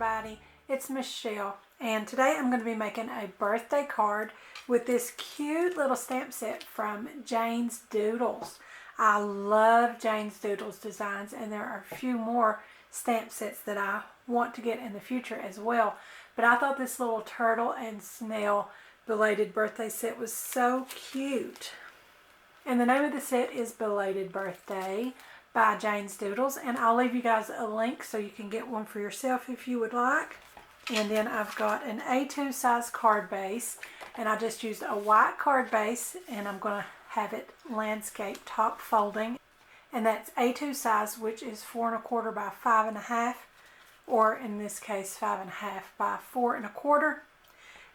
everybody, it's Michelle, and today I'm going to be making a birthday card with this cute little stamp set from Jane's Doodles. I love Jane's Doodles designs, and there are a few more stamp sets that I want to get in the future as well, but I thought this little turtle and snail belated birthday set was so cute. And the name of the set is Belated Birthday by Jane's Doodles, and I'll leave you guys a link so you can get one for yourself if you would like. And then I've got an A2 size card base, and I just used a white card base, and I'm going to have it landscape top folding, and that's A2 size, which is 4 1/4 by 5 1/2, or in this case 5 1/2 by 4 1/4.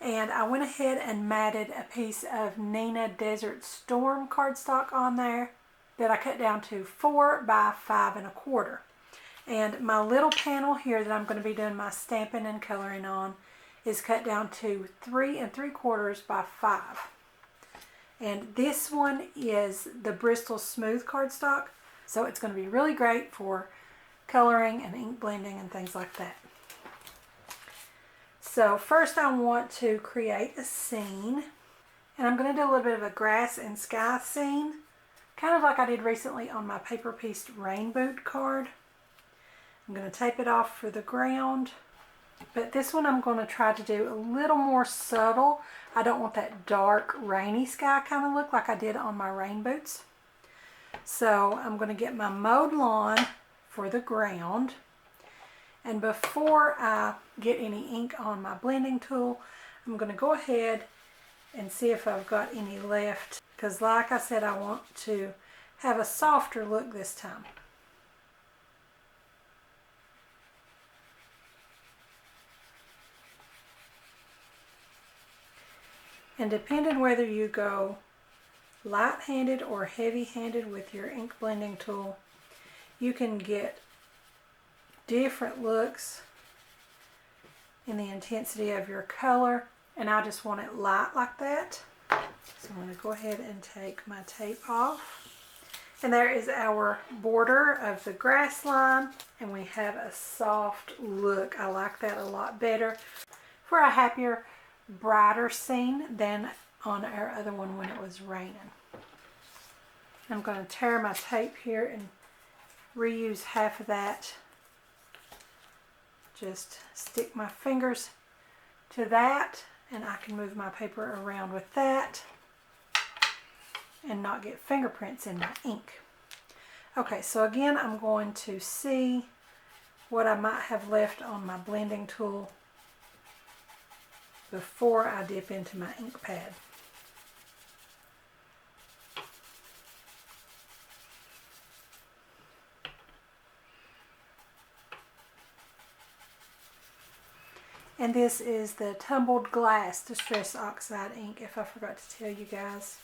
And I went ahead and matted a piece of Nina Desert Storm cardstock on there that I cut down to 4 by 5 1/4. And my little panel here that I'm going to be doing my stamping and coloring on is cut down to 3 3/4 by 5. And this one is the Bristol Smooth cardstock, so it's going to be really great for coloring and ink blending and things like that. So first I want to create a scene, and I'm going to do a little bit of a grass and sky scene, kind of like I did recently on my paper pieced rain boot card. I'm going to tape it off for the ground, but this one I'm going to try to do a little more subtle. I don't want that dark rainy sky kind of look like I did on my rain boots. So I'm going to get my mowed lawn for the ground. And before I get any ink on my blending tool, I'm going to go ahead and see if I've got any left, because like I said, I want to have a softer look this time. And depending whether you go light-handed or heavy-handed with your ink blending tool, you can get different looks in the intensity of your color, and I just want it light like that. So I'm going to go ahead and take my tape off, and there is our border of the grass line, and we have a soft look. I like that a lot better for a happier, brighter scene than on our other one when it was raining. I'm going to tear my tape here and reuse half of that. Just stick my fingers to that, and I can move my paper around with that and not get fingerprints in my ink. Okay, so again, I'm going to see what I might have left on my blending tool before I dip into my ink pad. And this is the Tumbled Glass Distress Oxide ink, if I forgot to tell you guys.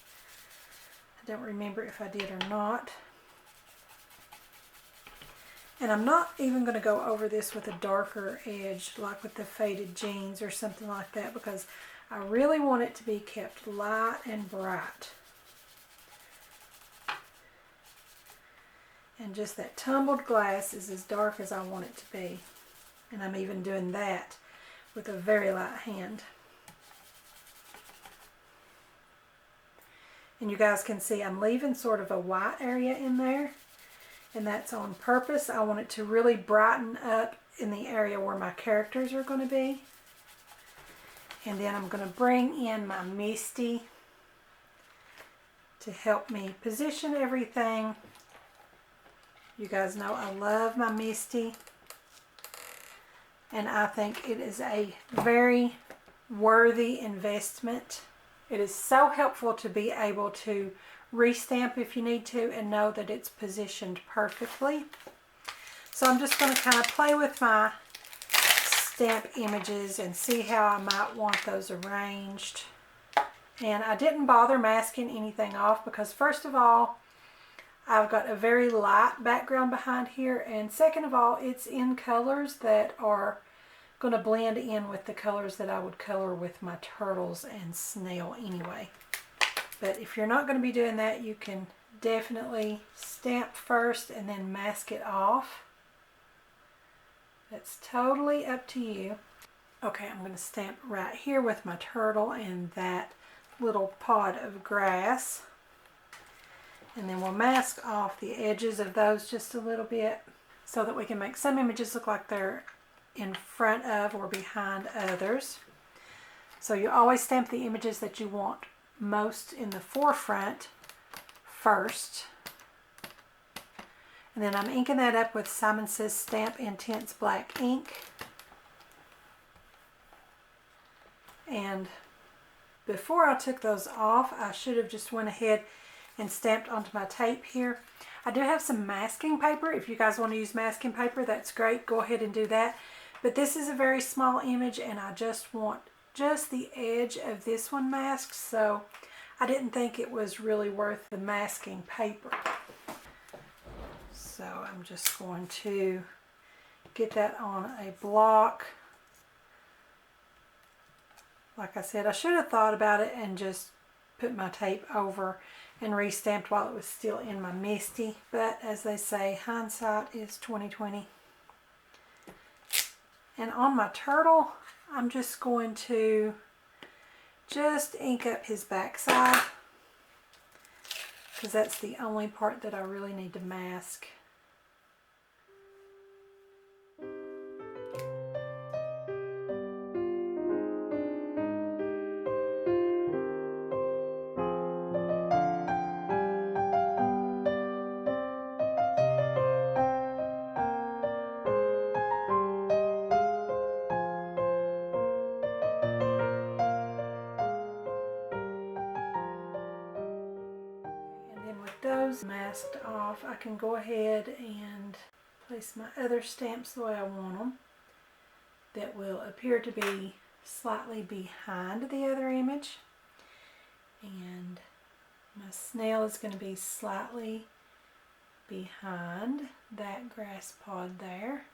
I don't remember if I did or not. And I'm not even going to go over this with a darker edge, like with the Faded Jeans or something like that, because I really want it to be kept light and bright. And just that tumbled glass is as dark as I want it to be. And I'm even doing that with a very light hand. And you guys can see I'm leaving sort of a white area in there, and that's on purpose. I want it to really brighten up in the area where my characters are going to be. And then I'm going to bring in my MISTI to help me position everything. You guys know I love my MISTI, and I think it is a very worthy investment. It is so helpful to be able to restamp if you need to and know that it's positioned perfectly. So I'm just going to kind of play with my stamp images and see how I might want those arranged. And I didn't bother masking anything off because, first of all, I've got a very light background behind here, and second of all, it's in colors that are going to blend in with the colors that I would color with my turtles and snail anyway. But if you're not going to be doing that, you can definitely stamp first and then mask it off. That's totally up to you. Okay, I'm going to stamp right here with my turtle and that little pod of grass. And then we'll mask off the edges of those just a little bit so that we can make some images look like they're in front of or behind others. So you always stamp the images that you want most in the forefront first. And then I'm inking that up with Simon Says Stamp Intense Black ink. And before I took those off, I should have just went ahead and stamped onto my tape here. I do have some masking paper. If you guys want to use masking paper, that's great. Go ahead and do that. But this is a very small image and I just want just the edge of this one masked, so I didn't think it was really worth the masking paper. So I'm just going to get that on a block. Like I said, I should have thought about it and just put my tape over and re-stamped while it was still in my MISTI, but as they say, hindsight is 20/20. And on my turtle, I'm just going to just ink up his backside because that's the only part that I really need to mask. Those masked off, I can go ahead and place my other stamps the way I want them that will appear to be slightly behind the other image, and my snail is going to be slightly behind that grass pod there.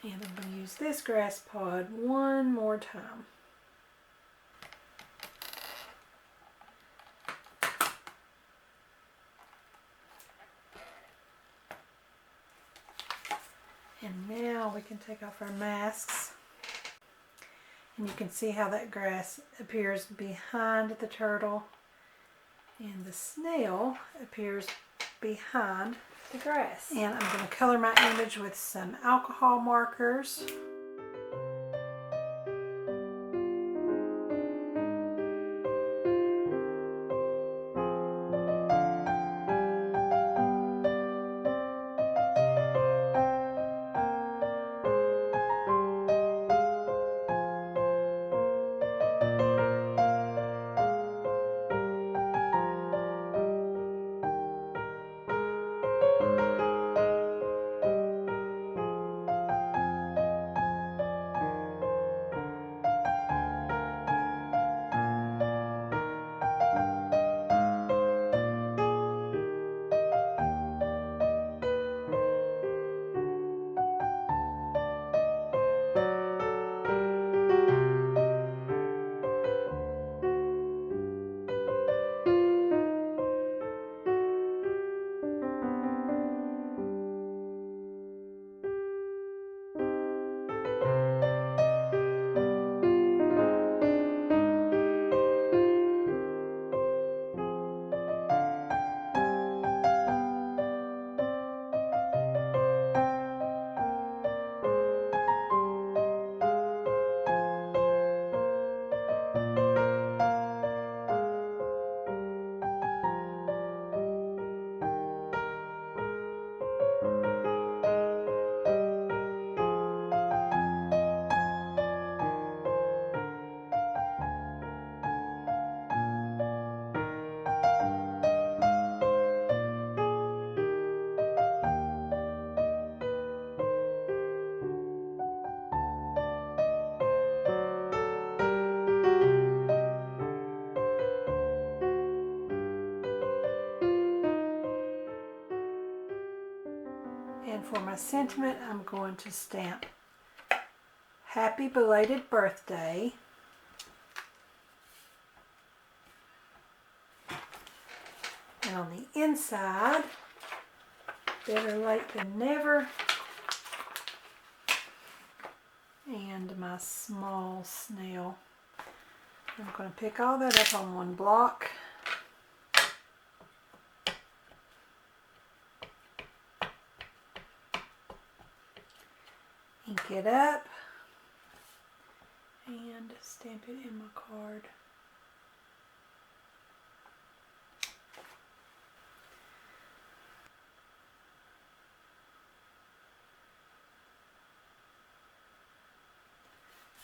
And I'm going to use this grass pod one more time. And now we can take off our masks. And you can see how that grass appears behind the turtle. And the snail appears behind the grass. And I'm going to color my image with some alcohol markers. And for my sentiment, I'm going to stamp Happy Belated Birthday. And on the inside, better late than never, and my small snail. I'm going to pick all that up on one block. Ink it up and stamp it in my card.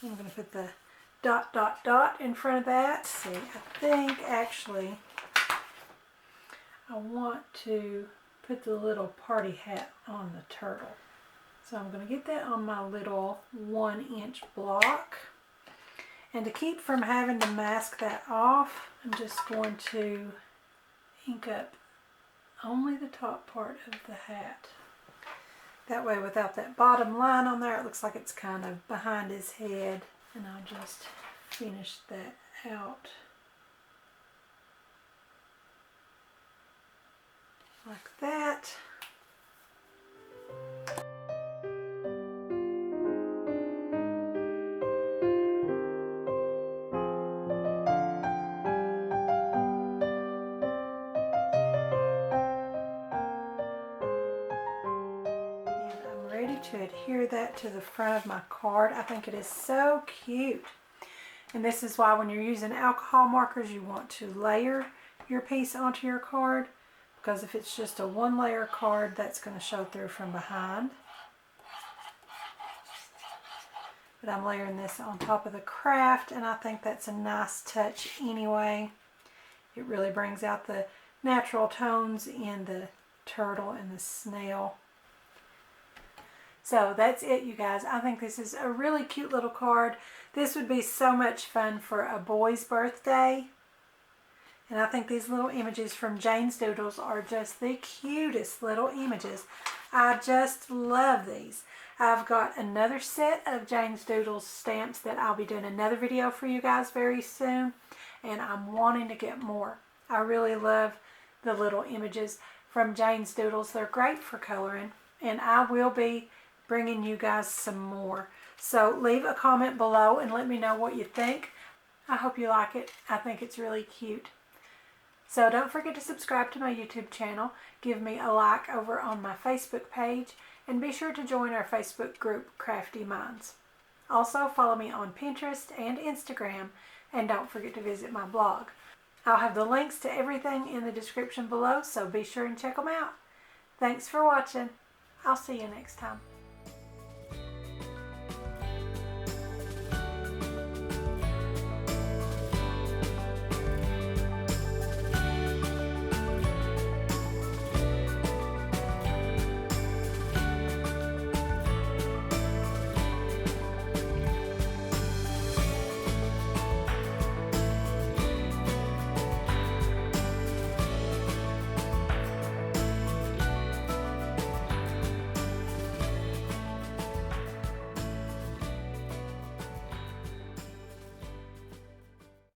I'm going to put the dot, dot, dot in front of that. See, I think actually I want to put the little party hat on the turtle. So I'm going to get that on my little 1-inch block. And to keep from having to mask that off, I'm just going to ink up only the top part of the hat. That way, without that bottom line on there, it looks like it's kind of behind his head. And I'll just finish that out like that. To adhere that to the front of my card. I think it is so cute. And this is why when you're using alcohol markers, you want to layer your piece onto your card, because if it's just a 1-layer card, that's going to show through from behind. But I'm layering this on top of the craft, and I think that's a nice touch anyway. It really brings out the natural tones in the turtle and the snail. So that's it, you guys. I think this is a really cute little card. This would be so much fun for a boy's birthday. And I think these little images from Jane's Doodles are just the cutest little images. I just love these. I've got another set of Jane's Doodles stamps that I'll be doing another video for you guys very soon. And I'm wanting to get more. I really love the little images from Jane's Doodles. They're great for coloring. And I will be bringing you guys some more. So leave a comment below and let me know what you think. I hope you like it. I think it's really cute. So don't forget to subscribe to my YouTube channel. Give me a like over on my Facebook page. And be sure to join our Facebook group, Crafty Minds. Also follow me on Pinterest and Instagram. And don't forget to visit my blog. I'll have the links to everything in the description below, so be sure and check them out. Thanks for watching. I'll see you next time.